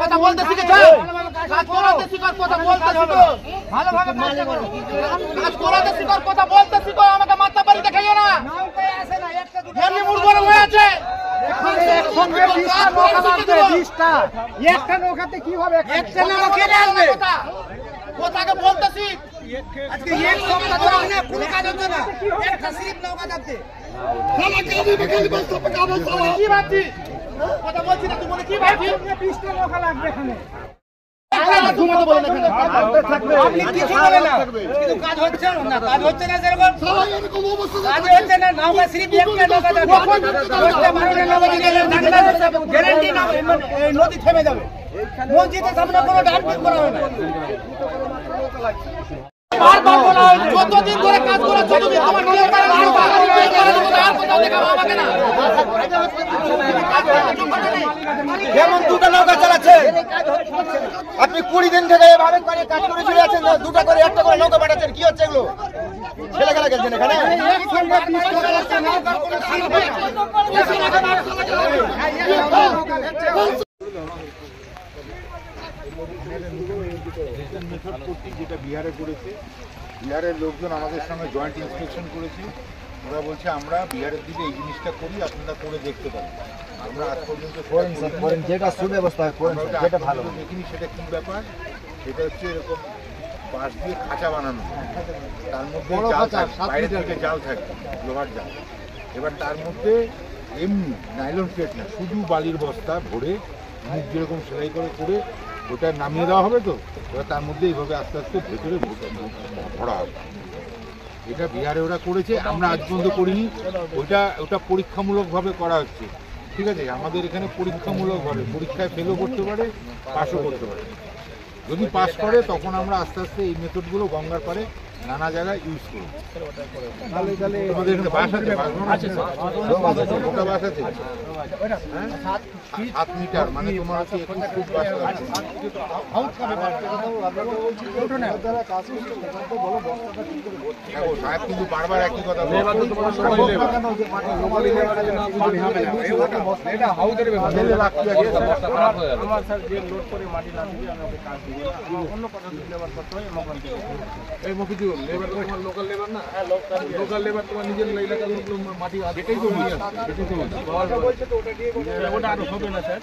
কথা বলতে শিখেছ, কাজ করাতে শিখো, কথা বলতে শিখো, ভালোভাবে কাজ করাতে শিখো, কথা বলতে শিখো। আমাকে মাথা বাড়ি দেখাইও না, এমনি মুড় গরম হয়ে আছে। একটা নৌকাতে কি হবে? একটা নৌকা আসবে, কথাকে বলতে শিখ। আজকে এক সপ্তাহ ধরে না কোনো কাজ হচ্ছে না, একটা সিপ নৌকা যাচ্ছে। কি ভাবছিস? কথা বলছি না, তুই বলে কি ভাবছিস? 20টা নৌকা লাগবে এখানে। ঘুমাতে বলে না, আপনি কিছু বলেন না, কিন্তু কাজ হচ্ছে না, কাজ হচ্ছে না, যেরকম কাজ হচ্ছে না। নৌকা সিপ একটা নৌকা যাবে, 10টা-12টা নৌকা যাবে, গ্যারান্টি না এই নদী থেমে যাবে। মসজিদের সামনে কোনো ডাম্পিং করা হবে না। বারবার বলা হয়, যতদিন ধরে কাজ করা, যতদিন তোমার নিয়ে আর কোথাও দেখাবো আমাকে না। যেমন দুটো নৌকা চালাচ্ছে, আপনি 20 দিন থেকে এভাবে করে কাজ করে চলে যাচ্ছেন, দুটো করে একটা করে নৌকা পাঠাচ্ছেন, কি হচ্ছে এগুলো? ছেলে খেলা খেলছেন এখানে। যেটা বিহারে করেছে, বিহারের লোকজন আমাদের সঙ্গে জয়েন্ট ইন্সপেকশন করেছে। ওরা বলছে আমরা বিহারের দিকে এই জিনিসটা করি, আপনারা করে দেখতে পারেন। আমরা আজ পর্যন্ত যেটা সুব্যবস্থা দেখিনি। সেটা কি ব্যাপার? সেটা হচ্ছে এরকম বাঁশ দিয়ে খাঁচা বানানো, তার মধ্যে জাল থাকে, বাইরে থেকে জাল থাকে, লোহার জাল। এবার তার মধ্যে এমনি নাইলন প্লেট না, শুধু বালির বস্তা ভরে মুখ যেরকম সেলাই করে করে ওটা নামিয়ে দেওয়া হবে। তো এবার তার মধ্যে এইভাবে আস্তে আস্তে ভেতরে ভরা হবে। এটা বিহারে ওরা করেছে, আমরা আজ পর্যন্ত করিনি। ওটা পরীক্ষামূলকভাবে করা হচ্ছে, ঠিক আছে? আমাদের এখানে পরীক্ষামূলকভাবে পরীক্ষায় ফেলও করতে পারে, পাসও করতে পারে। যদি পাস করে তখন আমরা আস্তে আস্তে এই মেথডগুলো গঙ্গার পারে নানা জায়গায় ইউজ করি। আমাদের এখানে বাস আছে, ওটা বাস আছে 7 মিটার, মানে তোমার হচ্ছে 21 ফুট বাস আছে। দেখো সাহেব কিন্তু বারবার একই কথা লোকাল লেবার না, লোকাল লেবার তোমার নিজের এলাকার মাটি এটাই তো নিয়ে আসছে, ওটা আরো হবে না স্যার।